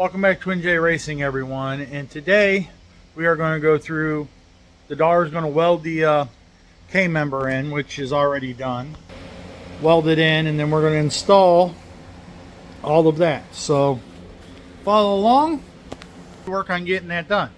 Welcome back to Twin J Racing, everyone. And today we are going to go through, the daughter is going to weld the K member in, which is already done. Weld it in, and then we're going to install all of that. So follow along, work on getting that done.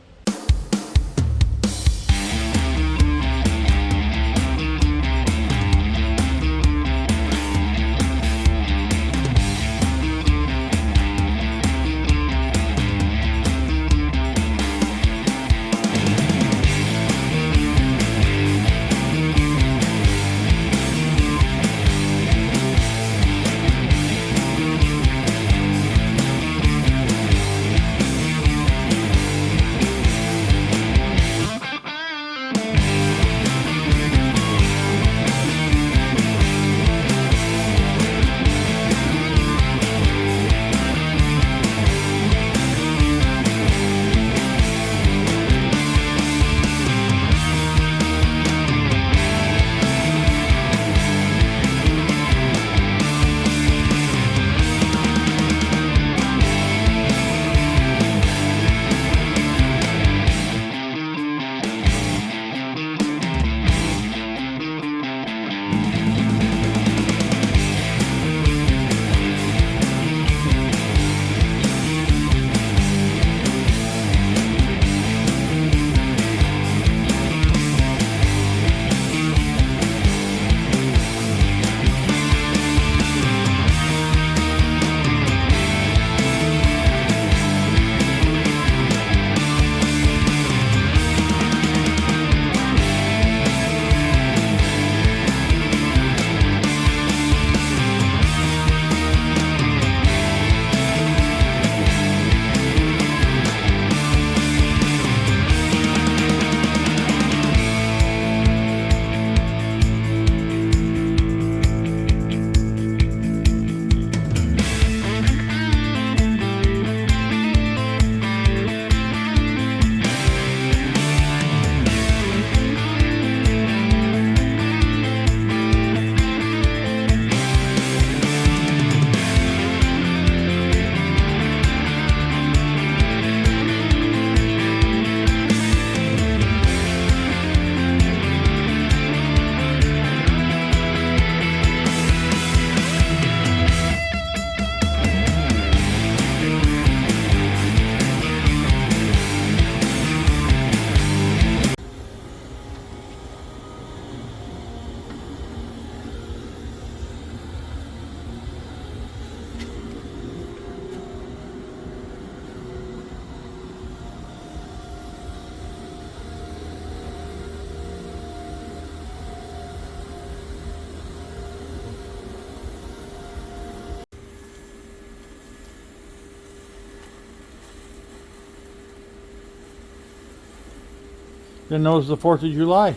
Didn't know it was the 4th of July.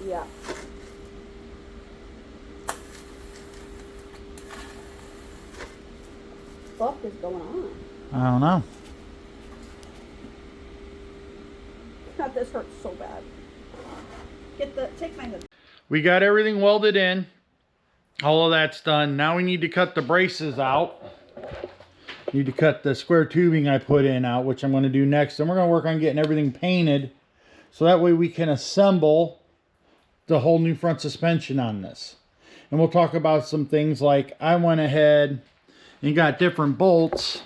Yeah. What is going on? I don't know. God, this hurts so bad. Take my hood. We got everything welded in. All of that's done. Now we need to cut the braces out. Need to cut the square tubing I put in out, which I'm going to do next. And we're going to work on getting everything painted, so that way we can assemble the whole new front suspension on this. And we'll talk about some things like I went ahead and got different bolts,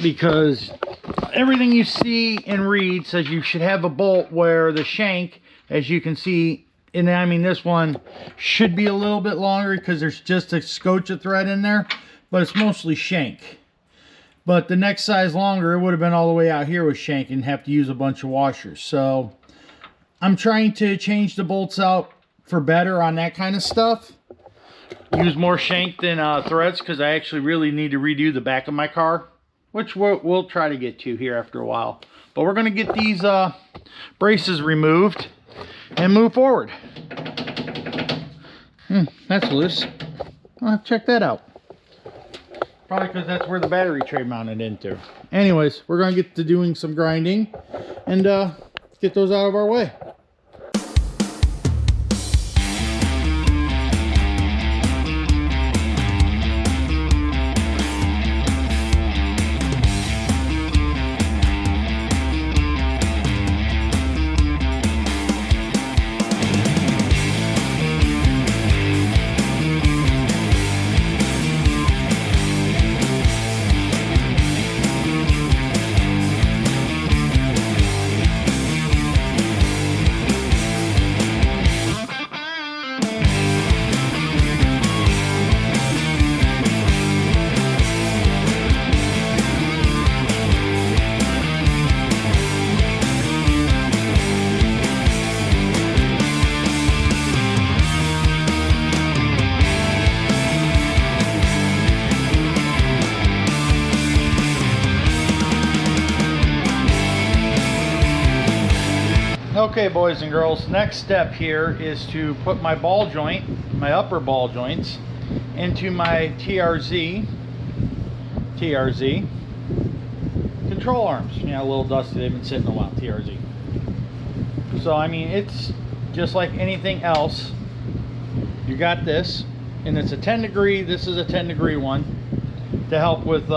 because everything you see and read says you should have a bolt where the shank, as you can see, and I mean this one should be a little bit longer because there's just a scotch of thread in there, but it's mostly shank. But the next size longer, it would have been all the way out here with shank and have to use a bunch of washers. So I'm trying to change the bolts out for better on that kind of stuff. Use more shank than threads, because I actually really need to redo the back of my car, which we'll try to get to here after a while. But we're going to get these braces removed and move forward. That's loose. I'll have to check that out. Probably because that's where the battery tray mounted into. Anyways, we're going to get to doing some grinding and get those out of our way. Okay, boys and girls, next step here is to put my ball joint, my upper ball joints, into my TRZ control arms. You know, a little dusty, they've been sitting a while, TRZ. So, I mean, it's just like anything else. You got this, and it's a 10 degree, this is a 10 degree one, to help with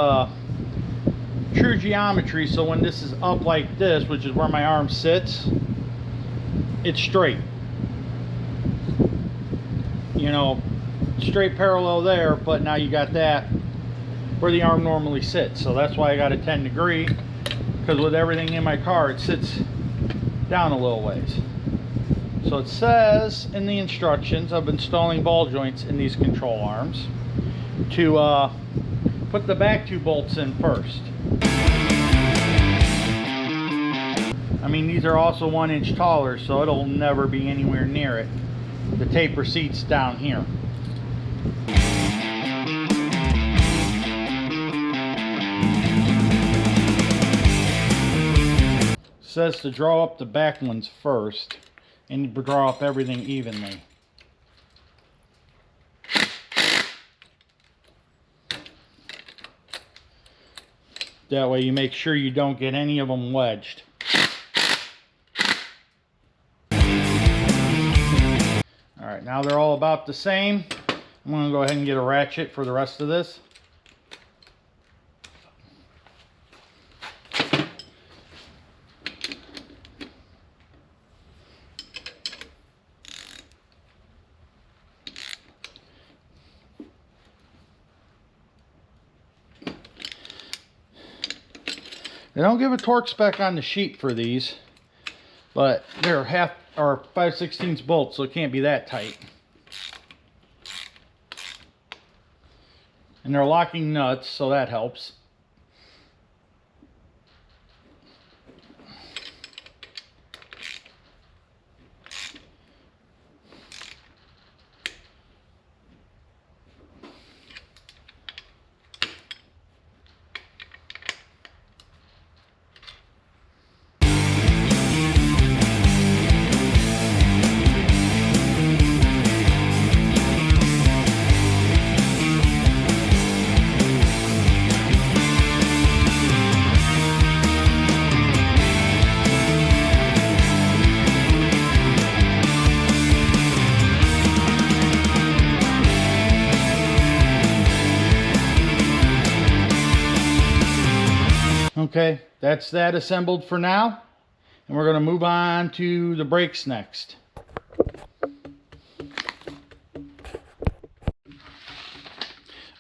true geometry. So when this is up like this, which is where my arm sits, it's straight. You know, straight parallel there, but now you got that where the arm normally sits. So that's why I got a 10 degree, because with everything in my car, it sits down a little ways. So it says in the instructions of installing ball joints in these control arms to put the back two bolts in first. I mean, these are also 1 inch taller, so it'll never be anywhere near it. The taper seat's down here. It says to draw up the back ones first and draw up everything evenly. That way you make sure you don't get any of them wedged. Alright, now they're all about the same. I'm going to go ahead and get a ratchet for the rest of this. They don't give a torque spec on the sheet for these, but they're 5/16 bolts, so it can't be that tight. And they're locking nuts, so that helps. Okay, that's that assembled for now, and we're going to move on to the brakes next.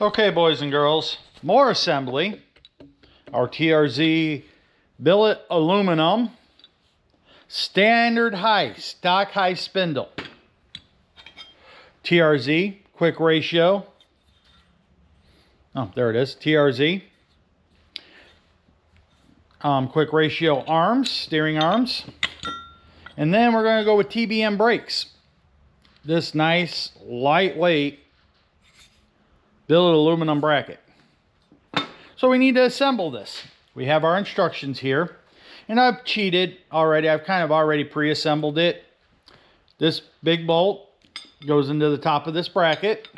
Okay, boys and girls, more assembly. Our TRZ billet aluminum standard high, stock high spindle. TRZ quick ratio. Oh, there it is, TRZ. Quick ratio arms, steering arms. And then we're going to go with TBM brakes. This nice, lightweight billet aluminum bracket. So we need to assemble this. We have our instructions here. And I've cheated already. I've kind of already pre-assembled it. This big bolt goes into the top of this bracket.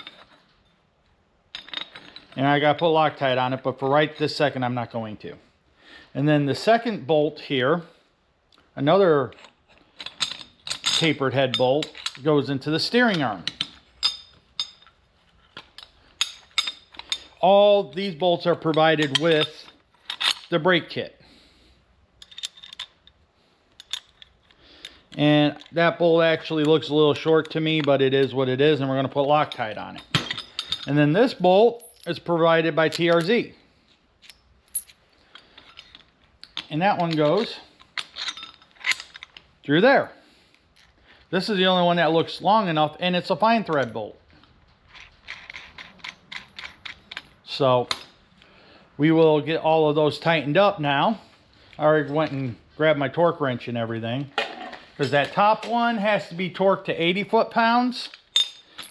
And I got to put Loctite on it, but for right this second, I'm not going to. And then the second bolt here, another tapered head bolt, goes into the steering arm. All these bolts are provided with the brake kit. And that bolt actually looks a little short to me, but it is what it is, and we're going to put Loctite on it. And then this bolt is provided by TRZ. And that one goes through there. This is the only one that looks long enough, and it's a fine thread bolt. So we will get all of those tightened up now. I already went and grabbed my torque wrench and everything, because that top one has to be torqued to 80 foot-pounds,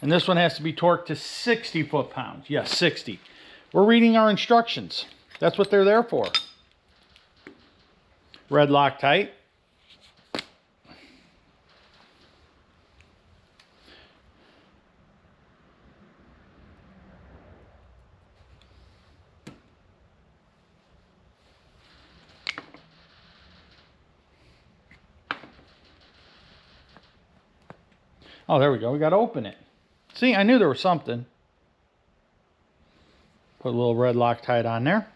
and this one has to be torqued to 60 foot-pounds. Yes, 60. We're reading our instructions. That's what they're there for. Red Loctite. Oh, there we go. We got to open it. See, I knew there was something. Put a little red Loctite on there.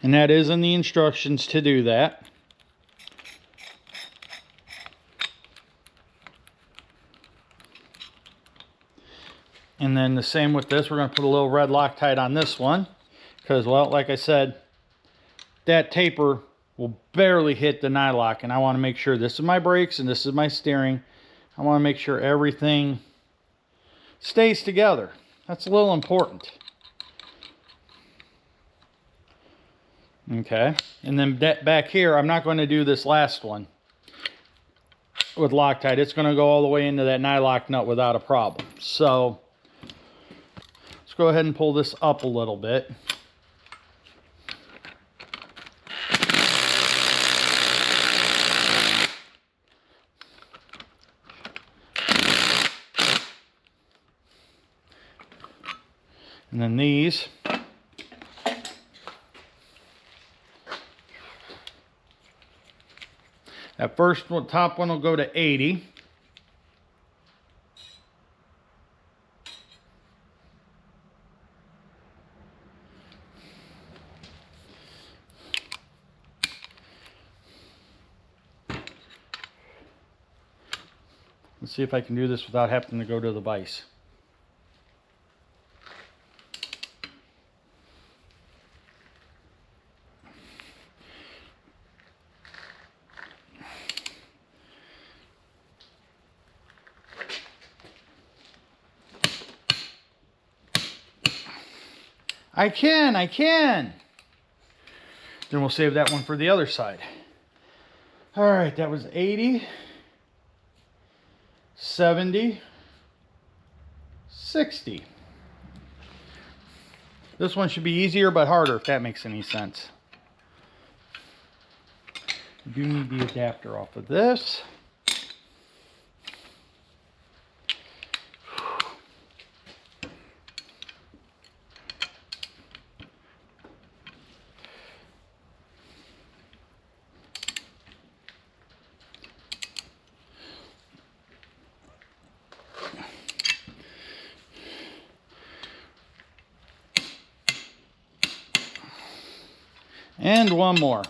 And that is in the instructions to do that. And then the same with this. We're going to put a little red Loctite on this one. Because, well, like I said, that taper will barely hit the nylock. And I want to make sure this is my brakes and this is my steering. I want to make sure everything stays together. That's a little important. Okay, and then back here, I'm not going to do this last one with Loctite. It's going to go all the way into that nylock nut without a problem. So let's go ahead and pull this up a little bit. And then these. That first one, top one will go to 80. Let's see if I can do this without having to go to the vise. I can. Then we'll save that one for the other side. All right, that was 80, 70, 60. This one should be easier but harder, if that makes any sense. I do need the adapter off of this. And one more.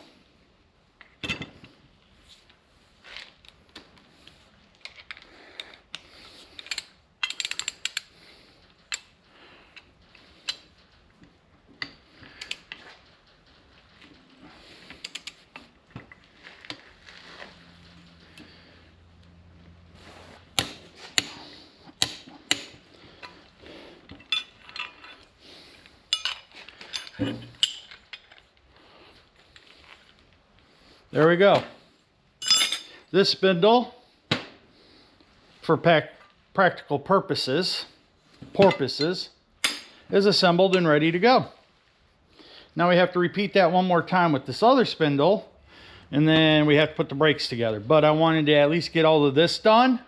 There we go. This spindle, for practical purposes, is assembled and ready to go. Now we have to repeat that one more time with this other spindle, and then we have to put the brakes together. But I wanted to at least get all of this done,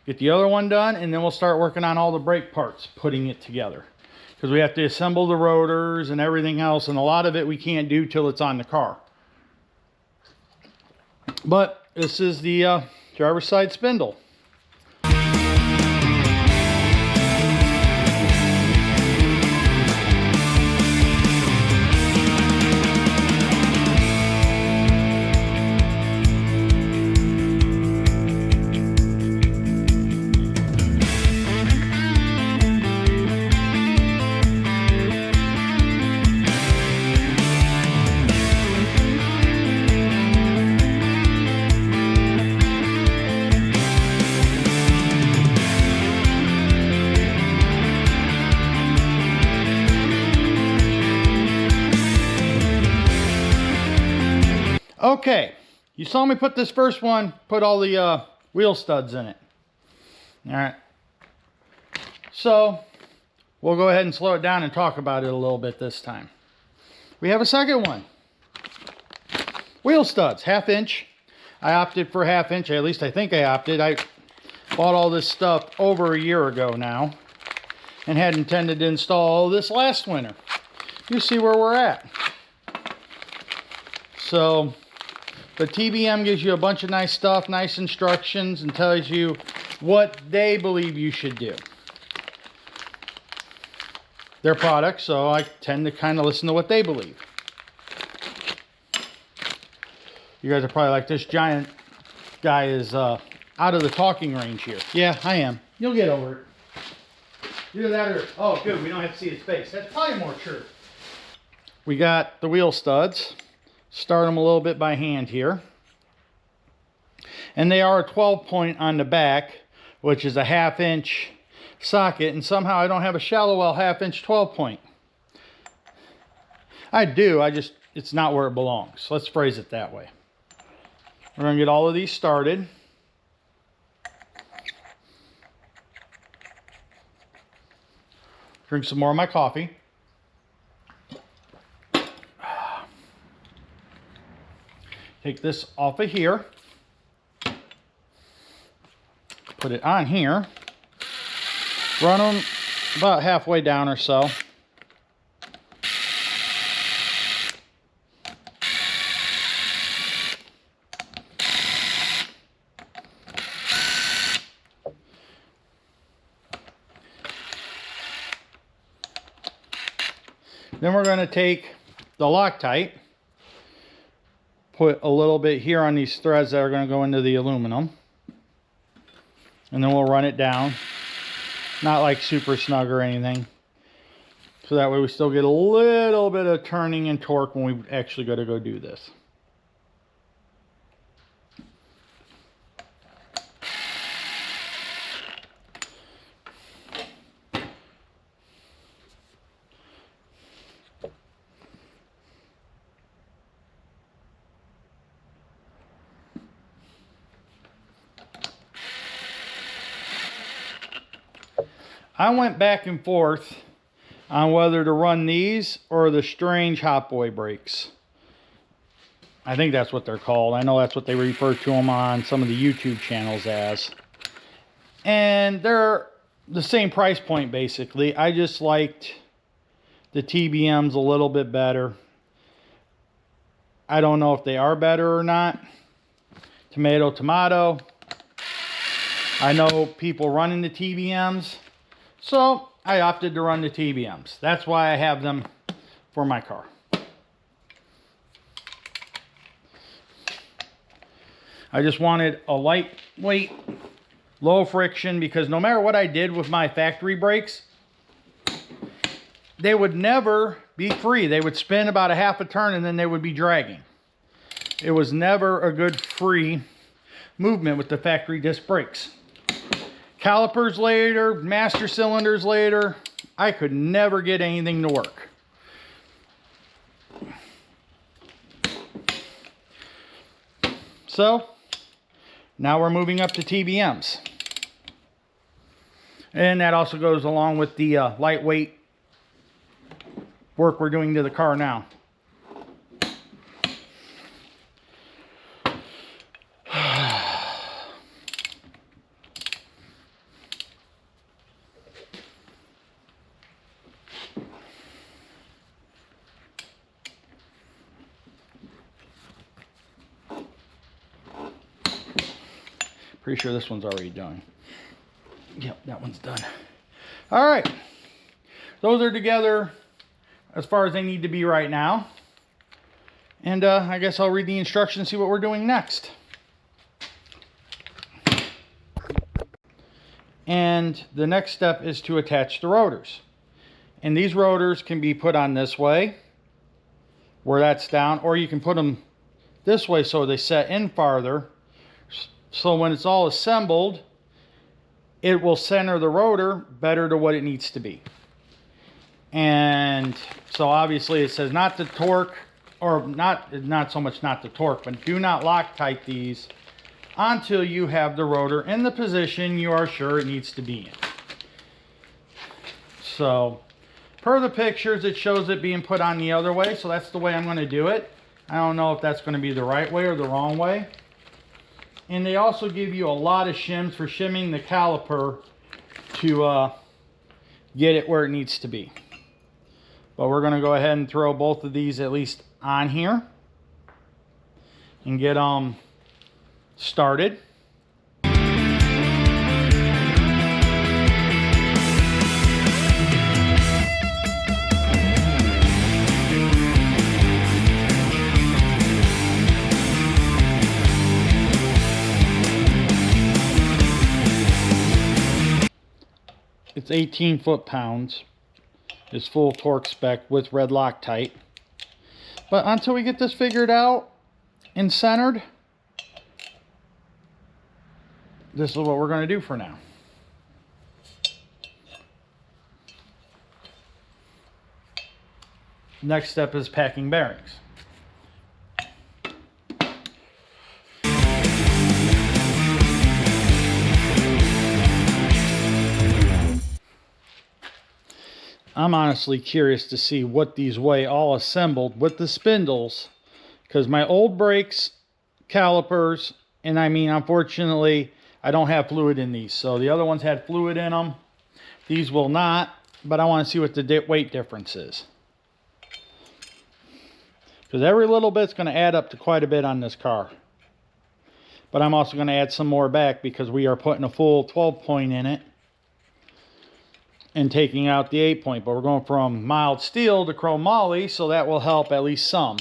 get the other one done, and then we'll start working on all the brake parts, putting it together. Because we have to assemble the rotors and everything else, and a lot of it we can't do till it's on the car. But this is the driver's side spindle. Okay, you saw me put this first one, put all the wheel studs in it. All right, so we'll go ahead and slow it down and talk about it a little bit this time. We have a second one. Wheel studs, 1/2 inch. I opted for 1/2 inch, at least I think I opted. I bought all this stuff over a year ago now and had intended to install this last winter. you see where we're at. So the TBM gives you a bunch of nice stuff, nice instructions, and tells you what they believe you should do. Their products, so I tend to kind of listen to what they believe. You guys are probably like, this giant guy is out of the talking range here. Yeah, I am. You'll get over it. Either that or, oh good, we don't have to see his face. That's probably more true. We got the wheel studs. Start them a little bit by hand here. And they are a 12 point on the back, which is a 1/2 inch socket, and somehow I don't have a shallow well 1/2 inch 12 point. I do, it's not where it belongs. Let's phrase it that way. We're gonna get all of these started. Drink some more of my coffee. Take this off of here. Put it on here. Run them about halfway down or so. Then we're going to take the Loctite, put a little bit here on these threads that are going to go into the aluminum, and then we'll run it down. Not like super snug or anything, so that way we still get a little bit of turning and torque when we actually got to go do this. I went back and forth on whether to run these or the strange Hot Boy brakes. I think that's what they're called. I know that's what they refer to them on some of the YouTube channels as. And they're the same price point basically. I just liked the TBMs a little bit better. I don't know if they are better or not. Tomato, tomato. I know people running the TBMs. So I opted to run the TBMs. That's why I have them for my car. I just wanted a lightweight, low friction, because no matter what I did with my factory brakes, they would never be free. They would spin about 1/2 turn and then they would be dragging. It was never a good free movement with the factory disc brakes. Calipers later, master cylinders later, I could never get anything to work. So, now we're moving up to TBMs. And that also goes along with the lightweight work we're doing to the car now. Pretty sure this one's already done. Yep, that one's done. All right. Those are together as far as they need to be right now. And I guess I'll read the instructions and see what we're doing next. And the next step is to attach the rotors. And these rotors can be put on this way, where that's down, or you can put them this way so they set in farther. So when it's all assembled, it will center the rotor better to what it needs to be. And so obviously it says not to torque, or not so much not to torque, but do not Loctite these until you have the rotor in the position you are sure it needs to be in. So per the pictures, it shows it being put on the other way, so that's the way I'm going to do it. I don't know if that's going to be the right way or the wrong way. And they also give you a lot of shims for shimming the caliper to get it where it needs to be. But we're going to go ahead and throw both of these at least on here and get them started. It's 18 foot-pounds. It's full torque spec with red Loctite. But until we get this figured out and centered, this is what we're going to do for now. Next step is packing bearings. I'm honestly curious to see what these weigh all assembled with the spindles, because my old brakes, calipers, and I mean, unfortunately, I don't have fluid in these. So the other ones had fluid in them. These will not, but I want to see what the weight difference is. Because every little bit's going to add up to quite a bit on this car. But I'm also going to add some more back because we are putting a full 12 point in it and taking out the 8 point. But we're going from mild steel to chrome moly, so that will help at least some.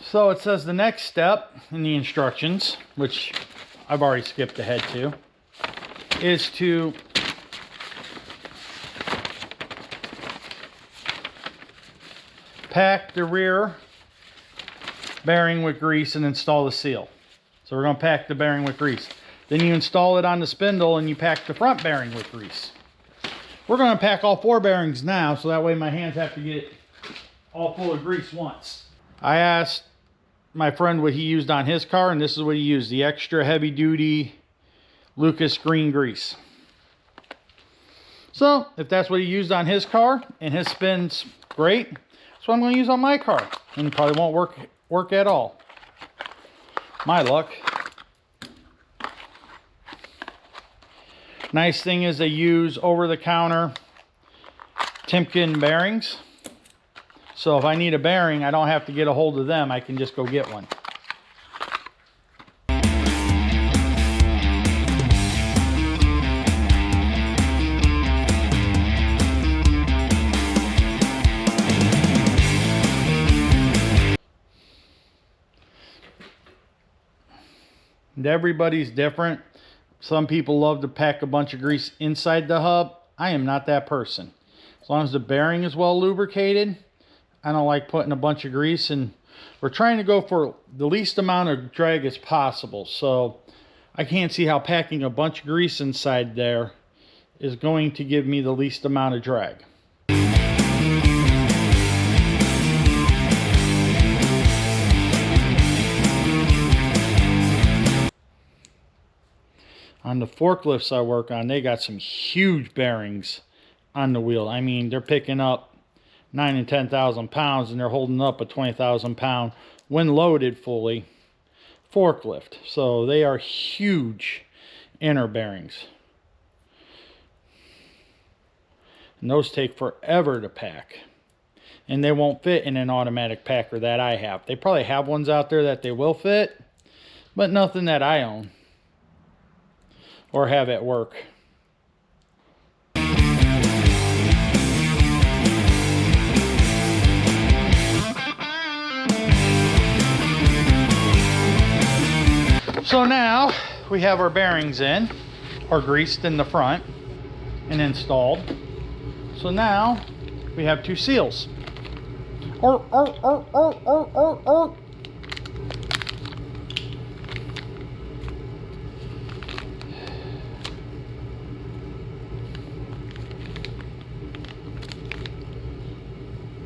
So it says the next step in the instructions, which I've already skipped ahead to, is to pack the rear bearing with grease and install the seal. So we're going to pack the bearing with grease. Then you install it on the spindle and you pack the front bearing with grease. We're going to pack all 4 bearings now, so that way my hands have to get all full of grease once. I asked my friend what he used on his car, and this is what he used: the extra heavy duty Lucas green grease. So if that's what he used on his car and his spin's great, that's what I'm going to use on my car, and it probably won't work at all. My luck. Nice thing is they use over-the-counter Timken bearings. So if I need a bearing, I don't have to get a hold of them. I can just go get one. And everybody's different. Some people love to pack a bunch of grease inside the hub. I am not that person. As long as the bearing is well lubricated, I don't like putting a bunch of grease, and we're trying to go for the least amount of drag as possible. So I can't see how packing a bunch of grease inside there is going to give me the least amount of drag. On the forklifts I work on, they got some huge bearings on the wheel. I mean, they're picking up 9,000 and 10,000 pounds, and they're holding up a 20,000 pound, when loaded fully, forklift. So they are huge inner bearings. And those take forever to pack. And they won't fit in an automatic packer that I have. They probably have ones out there that they will fit, but nothing that I own or have at work. So now we have our bearings in, or greased in the front and installed. So now we have 2 seals.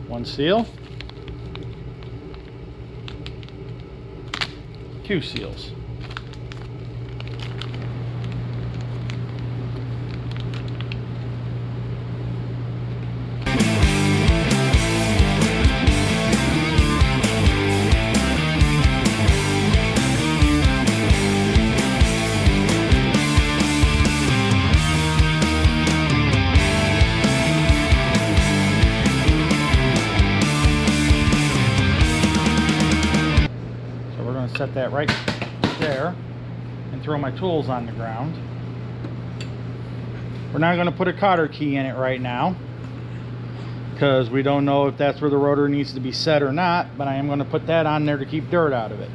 One seal, 2 seals. set that right there and throw my tools on the ground. We're not going to put a cotter key in it right now because we don't know if that's where the rotor needs to be set or not, but I am going to put that on there to keep dirt out of it.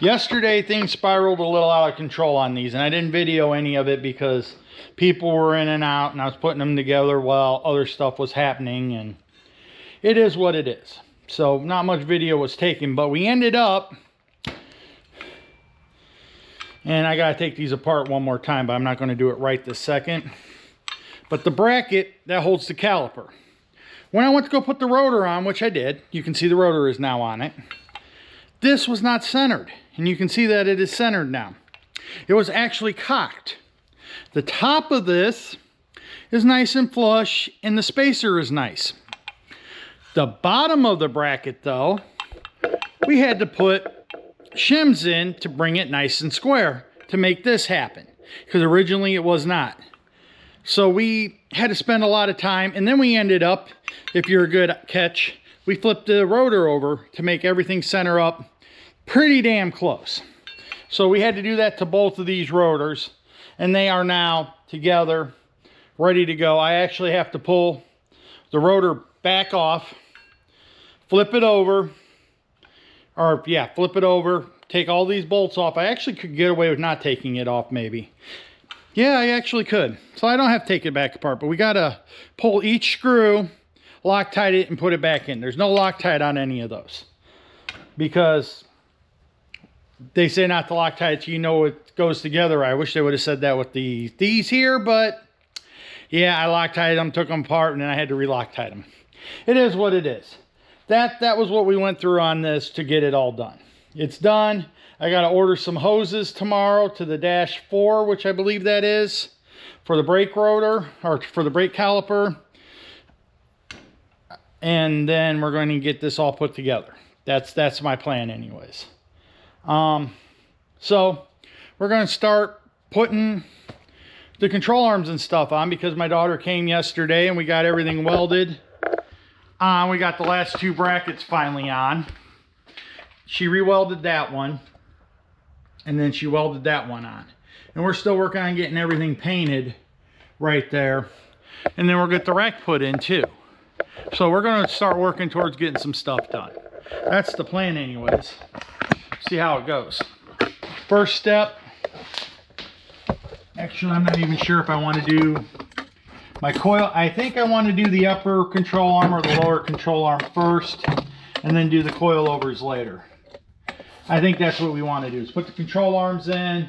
Yesterday things spiraled a little out of control on these, and I didn't video any of it because people were in and out and I was putting them together while other stuff was happening, and it is what it is. So not much video was taken, but we ended up, and I gotta take these apart one more time, but I'm not going to do it right this second. But the bracket that holds the caliper, when I went to go put the rotor on, which I did, you can see the rotor is now on it, this was not centered, and you can see that it is centered now. It was actually cocked. The top of this is nice and flush, and the spacer is nice. The bottom of the bracket, though, we had to put shims in to bring it nice and square to make this happen, because originally it was not. So we had to spend a lot of time, and then we ended up, if you're a good catch, we flipped the rotor over to make everything center up pretty damn close. So we had to do that to both of these rotors, and they are now together, ready to go. I actually have to pull the rotor back off, flip it over, flip it over, take all these bolts off. I actually could get away with not taking it off, maybe. Yeah, I actually could. So I don't have to take it back apart, but we gotta pull each screw, Loctite it, and put it back in. There's no Loctite on any of those, because they say not to Loctite so you know it goes together. I wish they would have said that with these here, but yeah, I Loctited them, took them apart, and then I had to re-Loctite them. It is what it is. That was what we went through on this to get it all done. It's done. I got to order some hoses tomorrow to the dash 4, which I believe that is, for the brake rotor, or for the brake caliper. And then we're going to get this all put together. That's my plan anyways. So we're going to start putting the control arms and stuff on, because my daughter came yesterday and we got everything welded. We got the last 2 brackets finally on. She re-welded that one, and then she welded that one on. And we're still working on getting everything painted right there. And then we'll get the rack put in too. So we're going to start working towards getting some stuff done. That's the plan anyways. See how it goes. First step, actually I'm not even sure if I want to do my coil. I think I want to do the upper control arm or the lower control arm first, and then do the coilovers later. I think that's what we want to do, is put the control arms in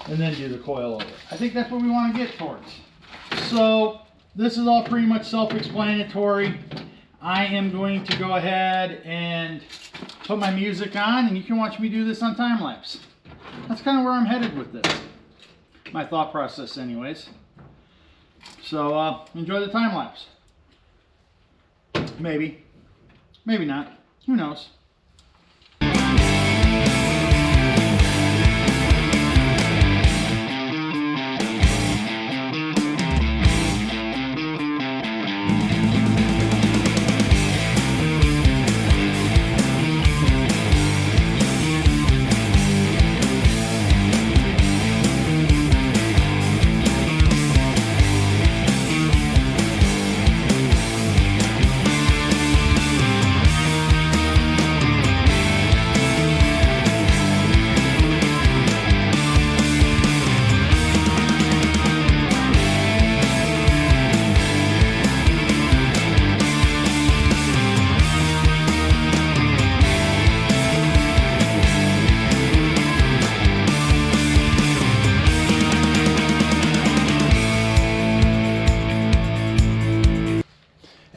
and then do the coilover. I think that's what we want to get towards. So this is all pretty much self-explanatory. I am going to go ahead and put my music on, and you can watch me do this on time lapse. That's kind of where I'm headed with this. My thought process anyways. So enjoy the time lapse. Maybe. Maybe not. Who knows?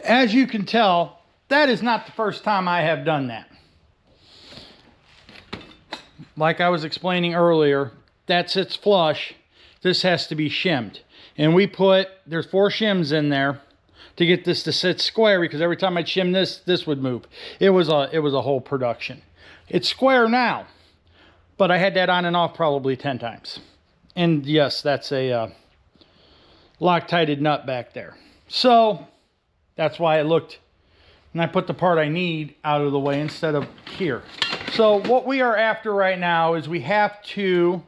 As you can tell, that is not the first time I have done that. Like I was explaining earlier, that sits flush. This has to be shimmed. And there's 4 shims in there to get this to sit square, because every time I'd shim this would move. It was a whole production. It's square now, but I had that on and off probably 10 times. And yes, that's a Loctited nut back there. So That's why it looked, and I put the part I need out of the way instead of here. So what we are after right now is we have to,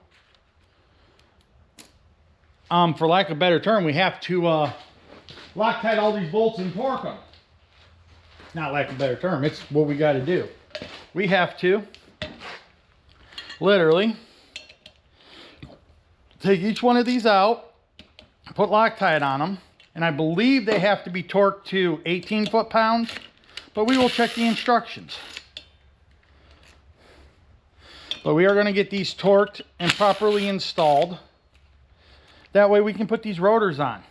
for lack of a better term, we have to Loctite all these bolts and torque them. Not lack of a better term, it's what we got to do. We have to literally take each one of these out, put Loctite on them, and I believe they have to be torqued to 18 foot-pounds, but we will check the instructions. But we are going to get these torqued and properly installed. That way we can put these rotors on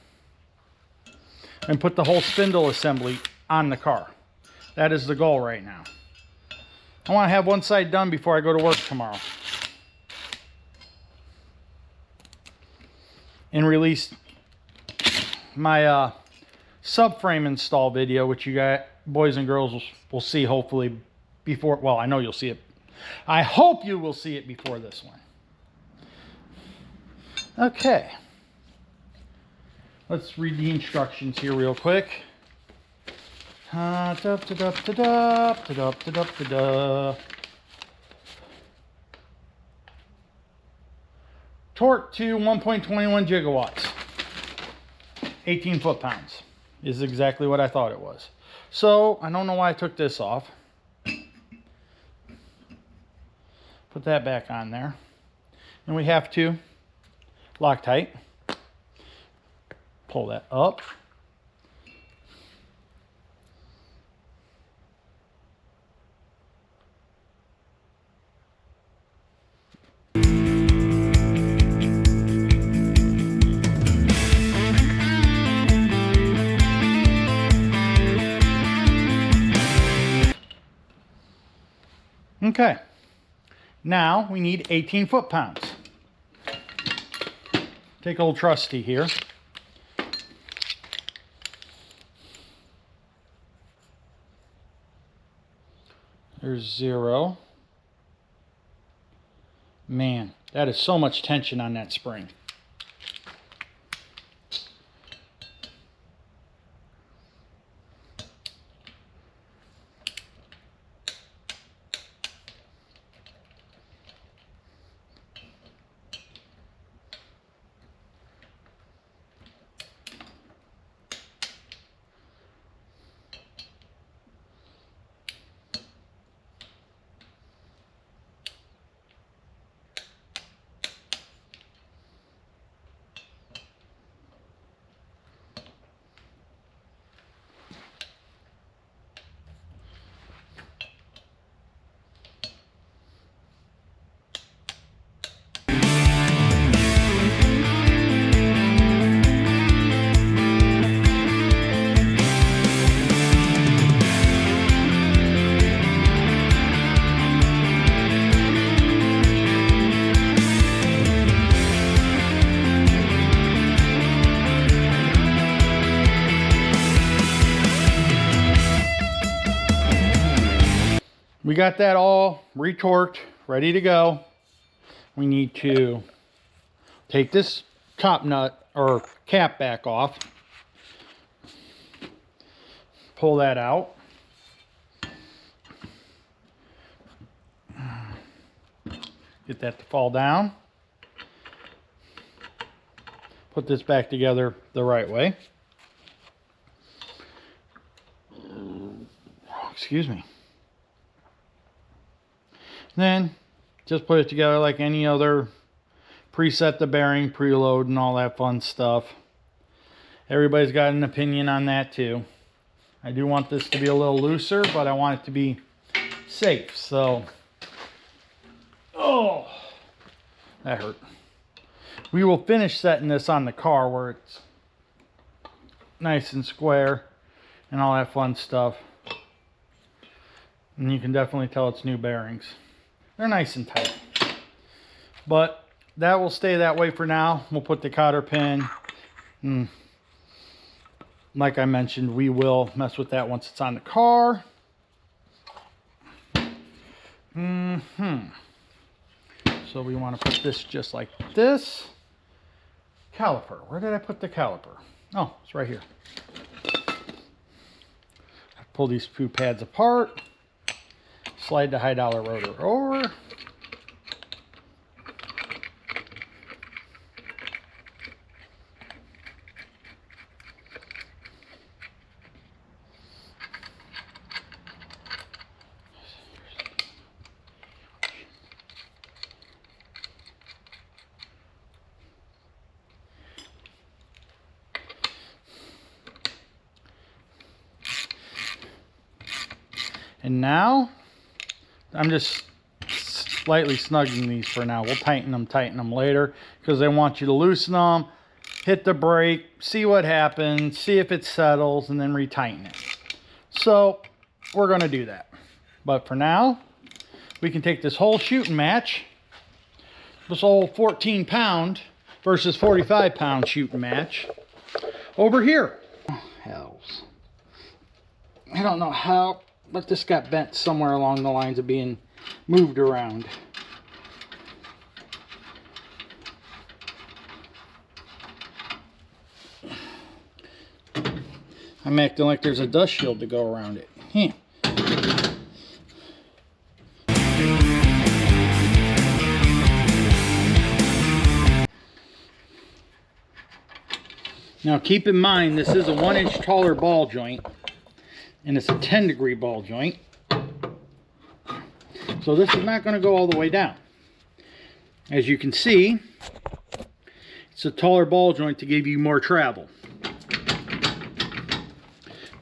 and put the whole spindle assembly on the car. That is the goal right now. I want to have one side done before I go to work tomorrow. And release my subframe install video, which you guys, boys and girls, will see hopefully before, well, I know you'll see it. I hope you will see it before this one. Okay. Let's read the instructions here real quick. Torque to 1.21 gigawatts. 18 foot-pounds is exactly what I thought it was. So I don't know why I took this off. Put that back on there. And we have to Loctite. Pull that up. Okay. Now we need 18 foot-pounds. Take old trusty here. There's 0. Man, that is so much tension on that spring. We got that all retorqued, ready to go. We need to take this top nut or cap back off. Pull that out. Get that to fall down. Put this back together the right way. Excuse me. Then just put it together like any other, preset the bearing, preload, and all that fun stuff. Everybody's got an opinion on that too. I do want this to be a little looser, but I want it to be safe. So, oh, that hurt. We will finish setting this on the car where it's nice and square and all that fun stuff. And you can definitely tell it's new bearings. They're nice and tight. But that will stay that way for now. We'll put the cotter pin. Like I mentioned, we will mess with that once it's on the car. So we want to put this just like this. Caliper. Where did I put the caliper? Oh, it's right here. Pull these two pads apart. Slide the high dollar rotor over. And now I'm just slightly snugging these for now. We'll tighten them later, because I want you to loosen them, hit the brake, see what happens, see if it settles, and then retighten it. So we're going to do that. But for now, we can take this whole shooting match, this old 14-pound versus 45-pound shooting match, over here. Oh, hells. I don't know how, but this got bent somewhere along the lines of being moved around. I'm acting like there's a dust shield to go around it. Now keep in mind, this is a 1-inch taller ball joint, and it's a 10-degree ball joint. So this is not going to go all the way down. As you can see, it's a taller ball joint to give you more travel.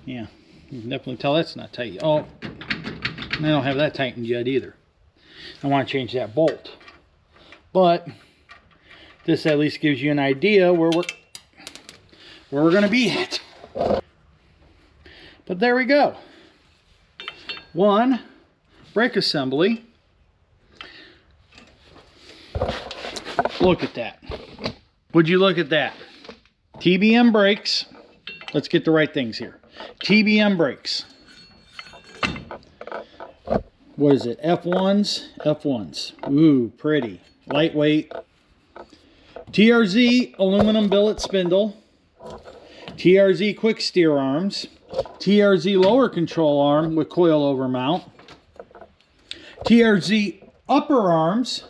Yeah, you can definitely tell that's not tight. Oh, I don't have that tightened yet either. I want to change that bolt. But this at least gives you an idea where we're going to be at. But there we go. One brake assembly. Look at that. Would you look at that? TBM Brakes. Let's get the right things here. TBM Brakes. What is it? F1s? F1s. Ooh, pretty. Lightweight. TRZ aluminum billet spindle. TRZ quick steer arms. TRZ lower control arm with coilover mount. TRZ upper arms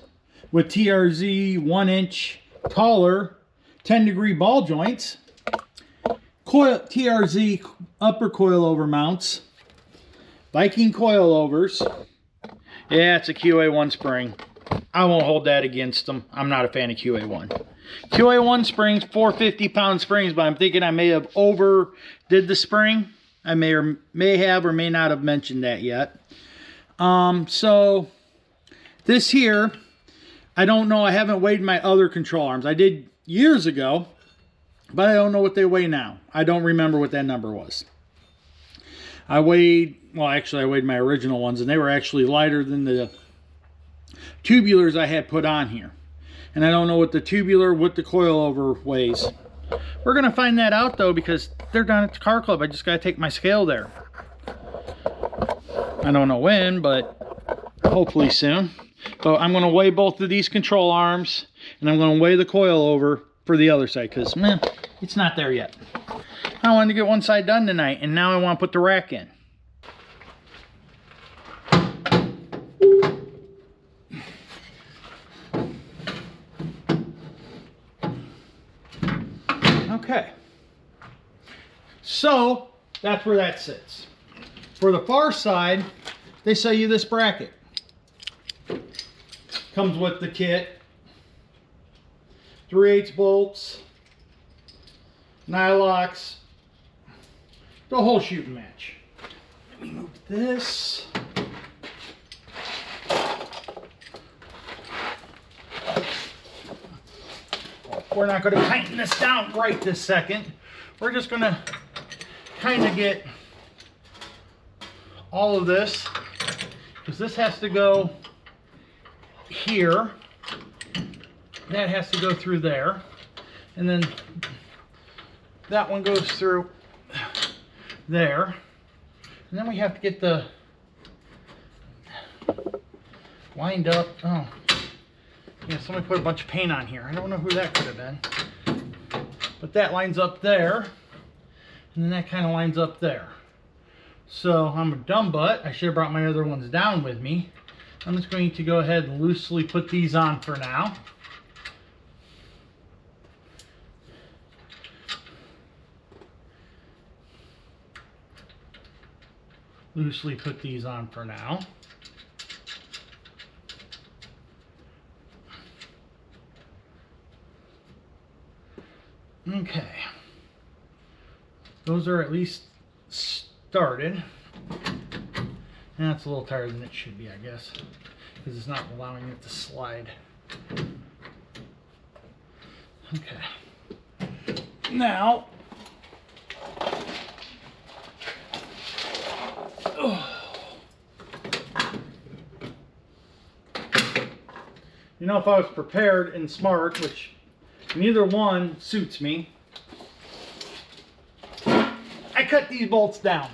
with TRZ 1-inch taller 10-degree ball joints. TRZ upper coilover mounts. Viking coilovers. Yeah, it's a QA1 spring. I won't hold that against them. I'm not a fan of QA1. QA1 springs, 450-pound springs, but I'm thinking I may have overdid the spring. I may have or may not have mentioned that yet. So this here, I don't know. I haven't weighed my other control arms. I did years ago, but I don't know what they weigh now. I don't remember what that number was. I weighed my original ones, and they were actually lighter than the tubulars I had put on here. And I don't know what the tubular with the coilover weighs. We're going to find that out, though, because they're down at the car club. I just got to take my scale there. I don't know when, but hopefully soon. But I'm going to weigh both of these control arms, and I'm going to weigh the coilover for the other side, because, man, it's not there yet. I wanted to get one side done tonight, and now I want to put the rack in. Okay, so that's where that sits. For the far side, they sell you this bracket. Comes with the kit, 3/8 bolts, nylocks, the whole shooting match. Let me move this. We're not going to tighten this down right this second. We're just going to kind of get all of this, because this has to go here, that has to go through there, and then that one goes through there, and then we have to get the lined up. Oh, yeah, somebody put a bunch of paint on here. I don't know who that could have been. But that lines up there. And then that kind of lines up there. So I'm a dumb butt. I should have brought my other ones down with me. I'm just going to go ahead and loosely put these on for now. Loosely put these on for now. Okay. Those are at least started. And that's a little tighter than it should be, I guess, because it's not allowing it to slide. Okay. Now, you know, if I was prepared and smart, which neither one suits me, I cut these bolts down.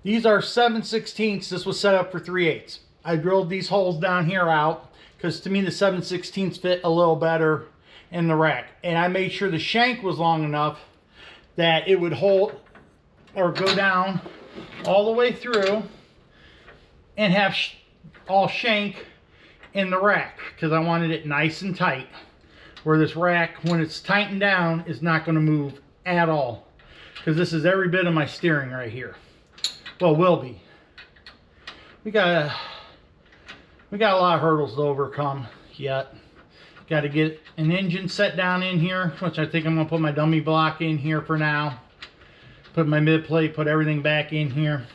These are 7/16. This was set up for 3/8. I drilled these holes down here out because to me the 7/16 fit a little better in the rack. And I made sure the shank was long enough that it would hold or go down all the way through and have all shank in the rack because I wanted it nice and tight. Where this rack, when it's tightened down, is not going to move at all because this is every bit of my steering right here. Well, will be. We got a lot of hurdles to overcome yet. Got to get an engine set down in here, which I think I'm going to put my dummy block in here for now. Put my mid plate, put everything back in here.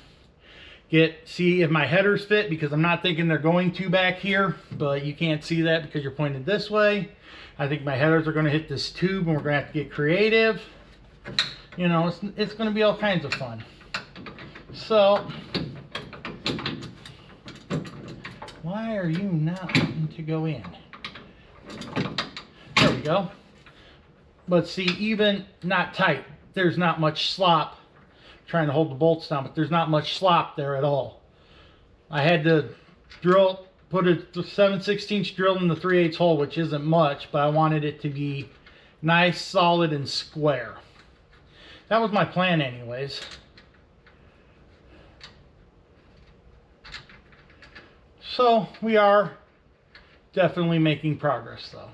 See if my headers fit, because I'm not thinking they're going to back here, but you can't see that because you're pointed this way. I think my headers are going to hit this tube and we're going to have to get creative. You know, it's going to be all kinds of fun. So, why are you not wanting to go in? There we go. But see, even not tight, there's not much slop. Trying to hold the bolts down, but there's not much slop there at all. I had to put a 7/16 drill in the 3/8 hole, which isn't much, but I wanted it to be nice, solid, and square. That was my plan anyways. So we are definitely making progress though.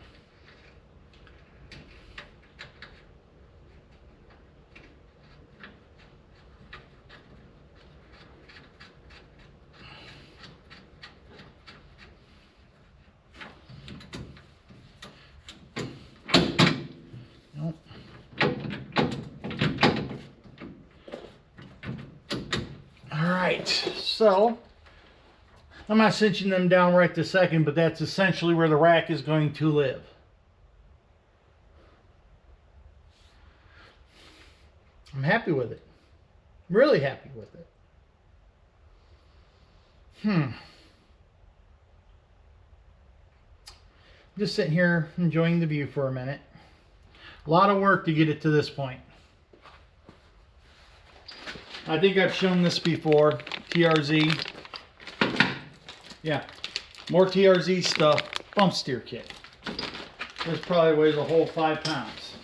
Alright, so I'm not cinching them down right this second, but that's essentially where the rack is going to live. I'm happy with it. Really happy with it. Just sitting here enjoying the view for a minute. A lot of work to get it to this point. I think I've shown this before. TRZ. Yeah, more TRZ stuff. Bump steer kit. This probably weighs a whole 5 pounds.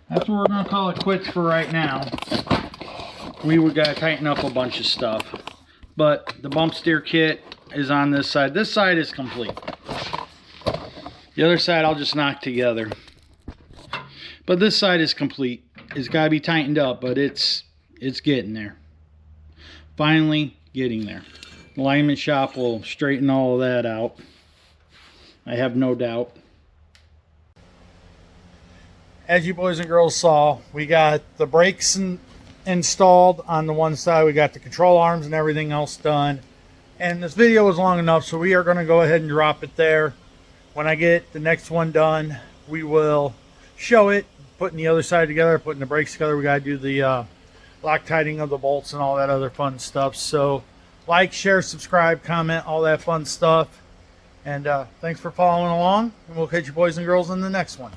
That's what we're going to call it quits for right now. We would got to tighten up a bunch of stuff. But the bump steer kit is on this side. This side is complete. The other side I'll just knock together. But this side is complete. It's got to be tightened up, but it's getting there. Finally getting there. The alignment shop will straighten all of that out. I have no doubt. As you boys and girls saw, we got the brakes installed on the one side. We got the control arms and everything else done. And this video was long enough, so we are going to go ahead and drop it there. When I get the next one done, we will show it, putting the other side together, putting the brakes together. We got to do the Loctiting of the bolts and all that other fun stuff. So like, share, subscribe, comment, all that fun stuff. And thanks for following along, and we'll catch you boys and girls in the next one.